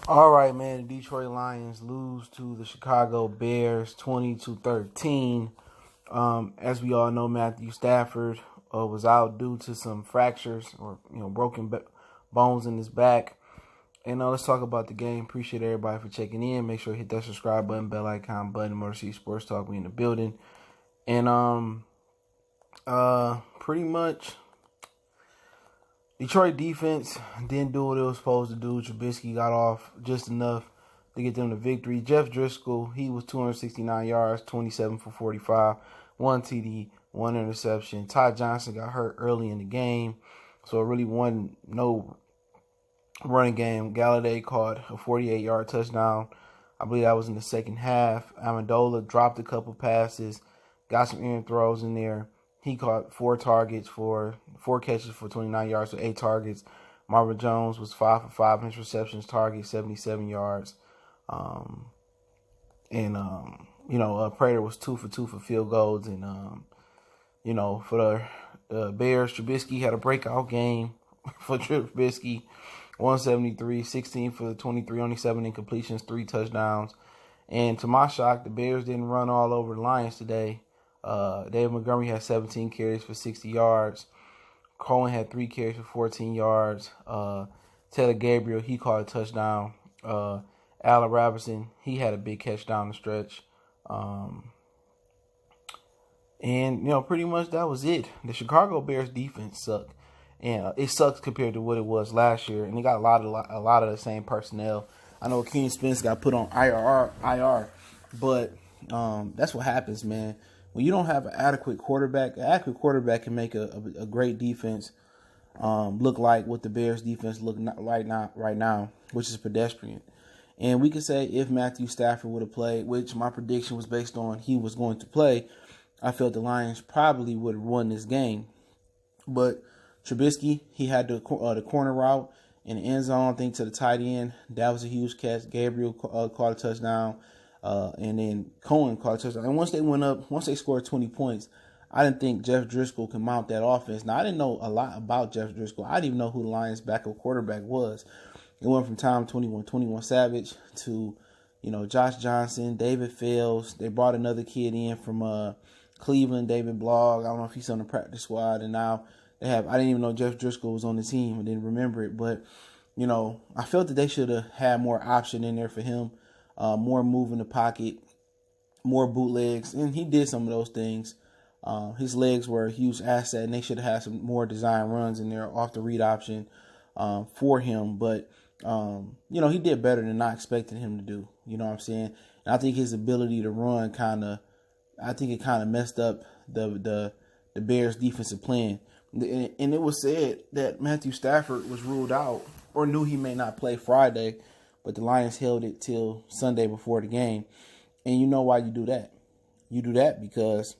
All right, man. The Detroit Lions lose to the Chicago Bears 20-13. As we all know, Matthew Stafford was out due to some fractures or broken bones in his back. And let's talk about the game. Appreciate everybody for checking in. Make sure you hit that subscribe button, bell icon button, Motor City Sports Talk. We in the building. And pretty much Detroit defense didn't do what it was supposed to do. Trubisky got off just enough to get them the victory. Jeff Driscoll, he was 269 yards, 27 for 45, 1 TD, 1 interception. Ty Johnson got hurt early in the game, so it really wasn't no running game. Galladay caught a 48-yard touchdown. I believe that was in the second half. Amendola dropped a couple passes, got some errant throws in there. He caught 4 catches for 29 yards with 8 targets. Marvin Jones was 5 for 5 in receptions, target 77 yards. Prater was 2 for 2 for field goals. And, for the Bears, Trubisky had a breakout game for Trubisky. 173, 16 for the 23, only 7 incompletions, 3 touchdowns. And to my shock, the Bears didn't run all over the Lions today. David Montgomery had 17 carries for 60 yards. Cohen had 3 carries for 14 yards. Taylor Gabriel, he caught a touchdown. Allen Robinson, he had a big catch down the stretch. Pretty much that was it. The Chicago Bears defense sucked. And it sucks compared to what it was last year. And they got a lot of the same personnel. I know Keenan Spence got put on IR, but that's what happens, man. When you don't have an adequate quarterback can make a great defense look like what the Bears defense look right now, which is pedestrian. And we could say if Matthew Stafford would have played, which my prediction was based on he was going to play, I felt the Lions probably would have won this game. But Trubisky, he had the corner route in the end zone, I think, to the tight end. That was a huge catch. Gabriel caught a touchdown. And then Cohen caught a touchdown. And once they scored 20 points, I didn't think Jeff Driscoll could mount that offense. Now, I didn't know a lot about Jeff Driscoll. I didn't even know who the Lions' backup quarterback was. It went from Tom 21 Savage to, Josh Johnson, David Fells. They brought another kid in from Cleveland, David Blogg. I don't know if he's on the practice squad. And now I didn't even know Jeff Driscoll was on the team. I didn't remember it. But, I felt that they should have had more option in there for him. More move in the pocket, more bootlegs, and he did some of those things. His legs were a huge asset, and they should have had some more design runs in there off the read option for him. But, he did better than I expected him to do. You know what I'm saying? And I think his ability to run kind of messed up the Bears' defensive plan. And it was said that Matthew Stafford was ruled out or knew he may not play Friday, but the Lions held it till Sunday before the game. And you know why you do that? You do that because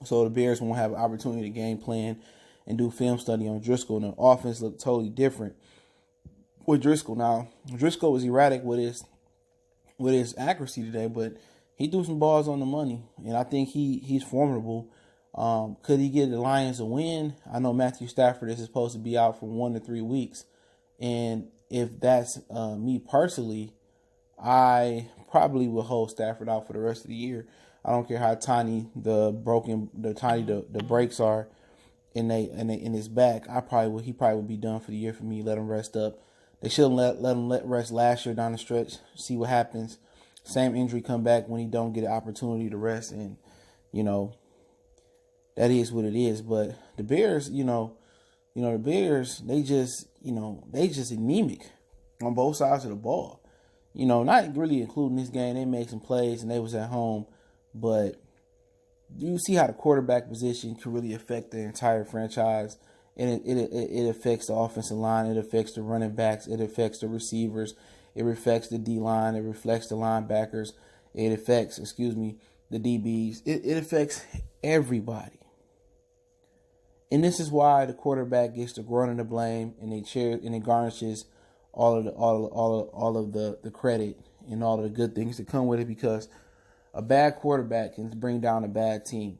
so the Bears won't have an opportunity to game plan and do film study on Driscoll. And the offense looked totally different with Driscoll. Now, Driscoll was erratic with his accuracy today, but he threw some balls on the money. And I think he's formidable. Could he give the Lions a win? I know Matthew Stafford is supposed to be out for 1 to 3 weeks. And if that's me personally, I probably will hold Stafford out for the rest of the year. I don't care how tiny the breaks are in his back. He probably would be done for the year for me. Let him rest up. They shouldn't let him rest last year down the stretch. See what happens. Same injury come back when he don't get an opportunity to rest, and that is what it is. But the Bears, the Bears, they just anemic on both sides of the ball. Not really including this game. They made some plays and they was at home. But you see how the quarterback position can really affect the entire franchise. And it affects the offensive line. It affects the running backs. It affects the receivers. It affects the D-line. It affects the linebackers. It affects, the DBs. It affects everybody. And this is why the quarterback gets the grunt of the blame, and it garnishes all of the credit and all of the good things that come with it, because a bad quarterback can bring down a bad team.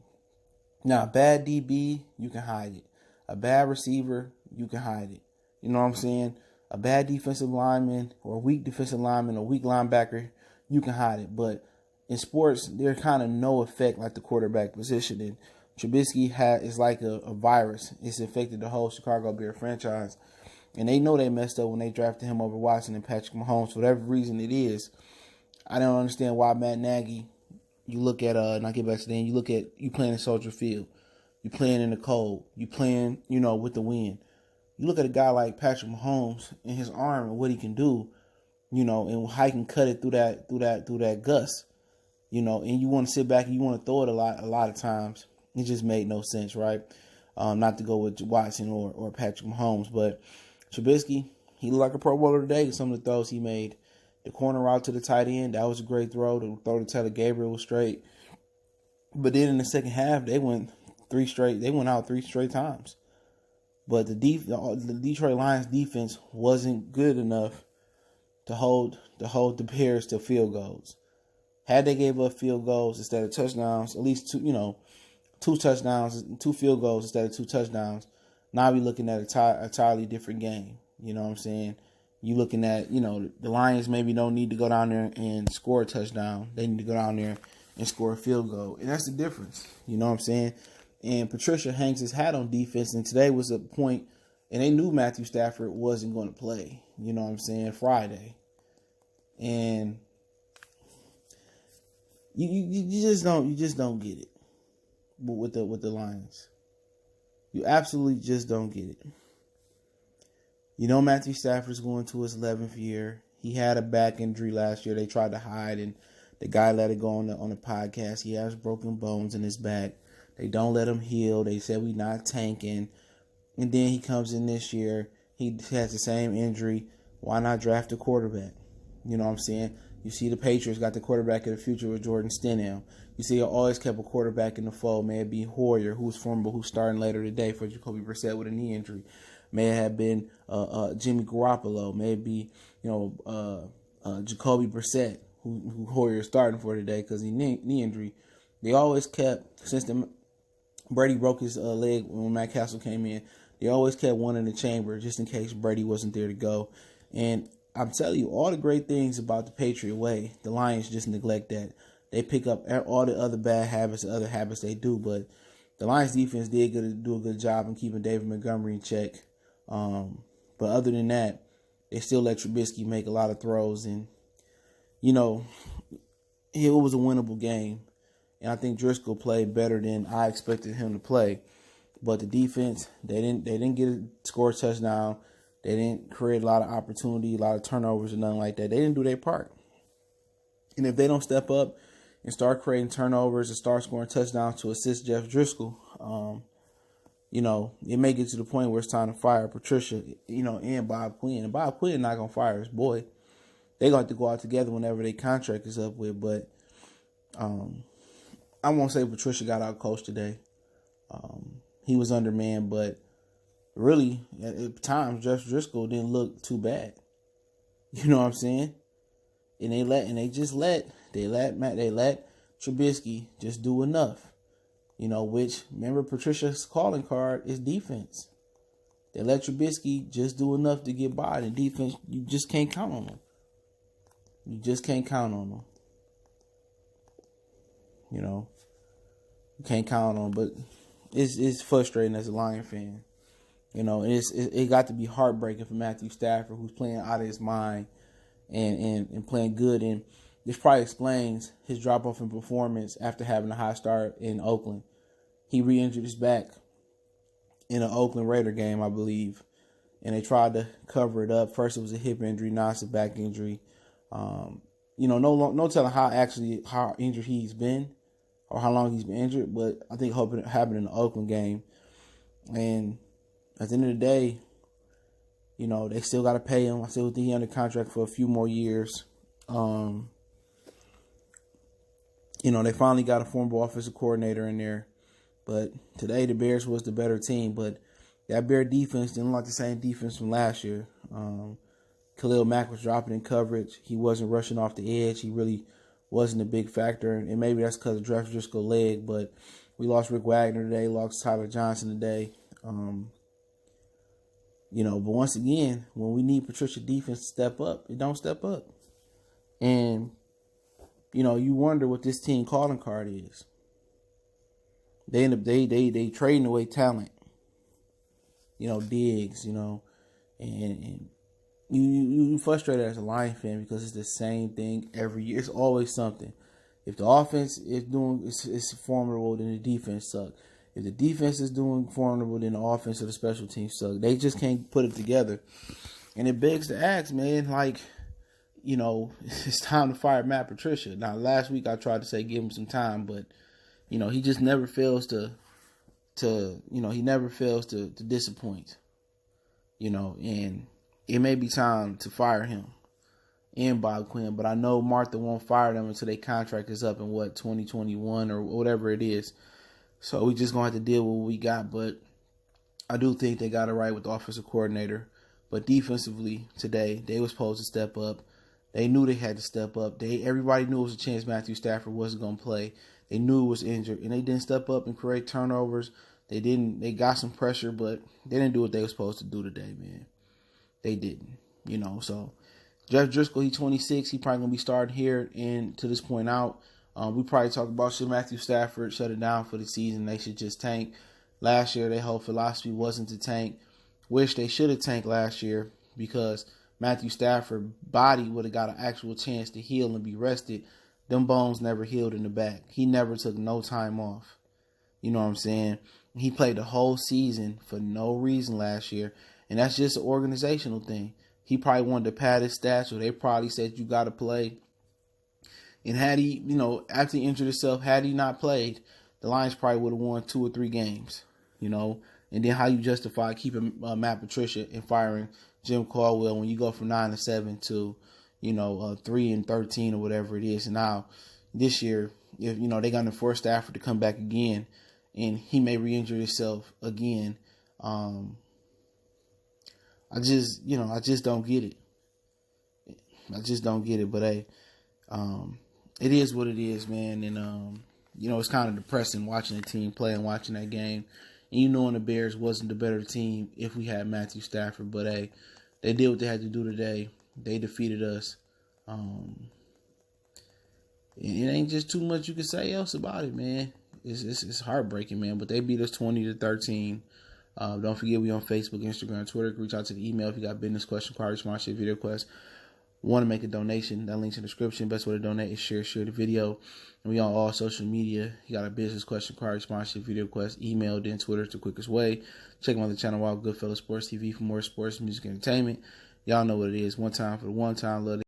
Now, a bad DB, you can hide it. A bad receiver, you can hide it. You know what I'm saying? a bad defensive lineman or a weak defensive lineman or weak linebacker, you can hide it. But in sports, there's kind of no effect like the quarterback position. And Trubisky is like a virus. It's infected the whole Chicago Bears franchise. And they know they messed up when they drafted him over Watson and Patrick Mahomes. For whatever reason it is, I don't understand why Matt Nagy, you look at, and I'll get back to the end, you look at, you playing in Soldier Field. You playing in the cold. You playing, with the wind. You look at a guy like Patrick Mahomes and his arm and what he can do, and how he can cut it through that gust, and you want to sit back and you want to throw it a lot of times. It just made no sense, right? Not to go with Watson or Patrick Mahomes, but Trubisky, he looked like a Pro Bowler today with some of the throws he made. The corner route to the tight end, that was a great throw. The throw to Taylor Gabriel was straight. But then in the second half, they went out three straight times. But the Detroit Lions defense wasn't good enough to hold the Bears to field goals. Had they gave up field goals instead of touchdowns, at least two touchdowns, 2 field goals instead of 2 touchdowns, now we're looking at a entirely different game. You know what I'm saying? You looking at, the Lions maybe don't need to go down there and score a touchdown. They need to go down there and score a field goal. And that's the difference. You know what I'm saying? And Patricia hangs his hat on defense. And today was a point, and they knew Matthew Stafford wasn't going to play. You know what I'm saying? Friday. And you just don't get it with the Lions. You absolutely just don't get it. Matthew Stafford's going to his 11th year. He had a back injury last year. They tried to hide, and the guy let it go on the podcast. He has broken bones in his back. They don't let him heal. They said we not tanking. And then he comes in this year. He has the same injury. Why not draft a quarterback? You know what I'm saying? You see the Patriots got the quarterback of the future with Jordan Stenham. You see, they always kept a quarterback in the fold. May it be Hoyer, who's formidable, who's starting later today for Jacoby Brissett with a knee injury. May it have been Jimmy Garoppolo. May it be, Jacoby Brissett, who Hoyer is starting for today because he knee injury. They always kept, since Brady broke his leg when Matt Castle came in, they always kept one in the chamber just in case Brady wasn't there to go. And I'm telling you, all the great things about the Patriot way, the Lions just neglect that. They pick up all the other bad habits, the other habits they do, but the Lions defense did do a good job in keeping David Montgomery in check. But other than that, they still let Trubisky make a lot of throws, and it was a winnable game. And I think Driscoll played better than I expected him to play. But the defense, they didn't score a touchdown. They didn't create a lot of opportunity, a lot of turnovers, or nothing like that. They didn't do their part. And if they don't step up and start creating turnovers and start scoring touchdowns to assist Jeff Driscoll, it may get to the point where it's time to fire Patricia, and Bob Quinn. And Bob Quinn not going to fire his boy. They're going to have to go out together whenever their contract is up with. But I won't say Patricia got out coached today. He was undermanned, but really, at times, Jeff Driscoll didn't look too bad. You know what I'm saying? And they let Trubisky just do enough. Which, remember, Patricia's calling card is defense. They let Trubisky just do enough to get by. And defense, you just can't count on them. You just can't count on them. You can't count on them. But it's frustrating as a Lion fan. It got to be heartbreaking for Matthew Stafford, who's playing out of his mind and playing good. And this probably explains his drop-off in performance after having a high start in Oakland. He re-injured his back in an Oakland Raider game, I believe, and they tried to cover it up. First it was a hip injury, now it's a back injury. No telling how injured he's been or how long he's been injured, but I think it happened in the Oakland game. And at the end of the day, they still got to pay him. I still think he's under contract for a few more years. They finally got a former offensive coordinator in there. But today the Bears was the better team. But that Bear defense didn't look like the same defense from last year. Khalil Mack was dropping in coverage. He wasn't rushing off the edge. He really wasn't a big factor. And maybe that's because of Jeff Driscoll's leg. But we lost Rick Wagner today. Lost Tyler Johnson today. But once again, when we need Patricia defense to step up, it don't step up. And, you wonder what this team calling card is. They end up they trading away talent. Diggs, and you frustrated as a Lion fan because it's the same thing every year. It's always something. If the offense is it's formidable, then the defense sucks. If the defense is doing formidable, then the offense or the special teams suck. They just can't put it together. And it begs to ask, man, it's time to fire Matt Patricia. Now, last week I tried to say give him some time, but, he just never fails to disappoint. And it may be time to fire him and Bob Quinn, but I know Martha won't fire them until their contract is up in 2021 or whatever it is. So we just gonna have to deal with what we got. But I do think they got it right with the offensive coordinator. But defensively today, they were supposed to step up. They knew they had to step up. Everybody knew it was a chance Matthew Stafford wasn't gonna play. They knew it was injured, and they didn't step up and create turnovers. They got some pressure, but they didn't do what they were supposed to do today, man. They didn't, So Jeff Driscoll, he's 26. He probably gonna be starting here and to this point out. We probably talk about should Matthew Stafford shut it down for the season. They should just tank. Last year, their whole philosophy wasn't to tank. Wish they should have tanked last year because Matthew Stafford's body would have got an actual chance to heal and be rested. Them bones never healed in the back. He never took no time off. You know what I'm saying? He played the whole season for no reason last year. And that's just an organizational thing. He probably wanted to pad his stats, or they probably said you got to play. And had he, after he injured himself, had he not played, the Lions probably would have won 2 or 3 games, And then how you justify keeping Matt Patricia and firing Jim Caldwell when you go from 9-7 to, 3-13 or whatever it is. And now this year, if they're going to force Stafford to come back again, and he may re-injure himself again. I just don't get it. I just don't get it. But hey, it is what it is, man. And it's kind of depressing watching the team play and watching that game. And knowing the Bears wasn't the better team if we had Matthew Stafford. But hey, they did what they had to do today. They defeated us. It ain't just too much you can say else about it, man. It's heartbreaking, man. But they beat us 20-13. Don't forget we on Facebook, Instagram, Twitter. Reach out to the email if you got business question, inquiry, sponsorship, video request. Want to make a donation? That link's in the description. Best way to donate is share the video. And we on all social media. You got a business question, inquiry, sponsorship, video request, email, then Twitter is the quickest way. Check out the channel Wild Goodfellas Sports TV for more sports, music, entertainment. Y'all know what it is. One time for the one time. Love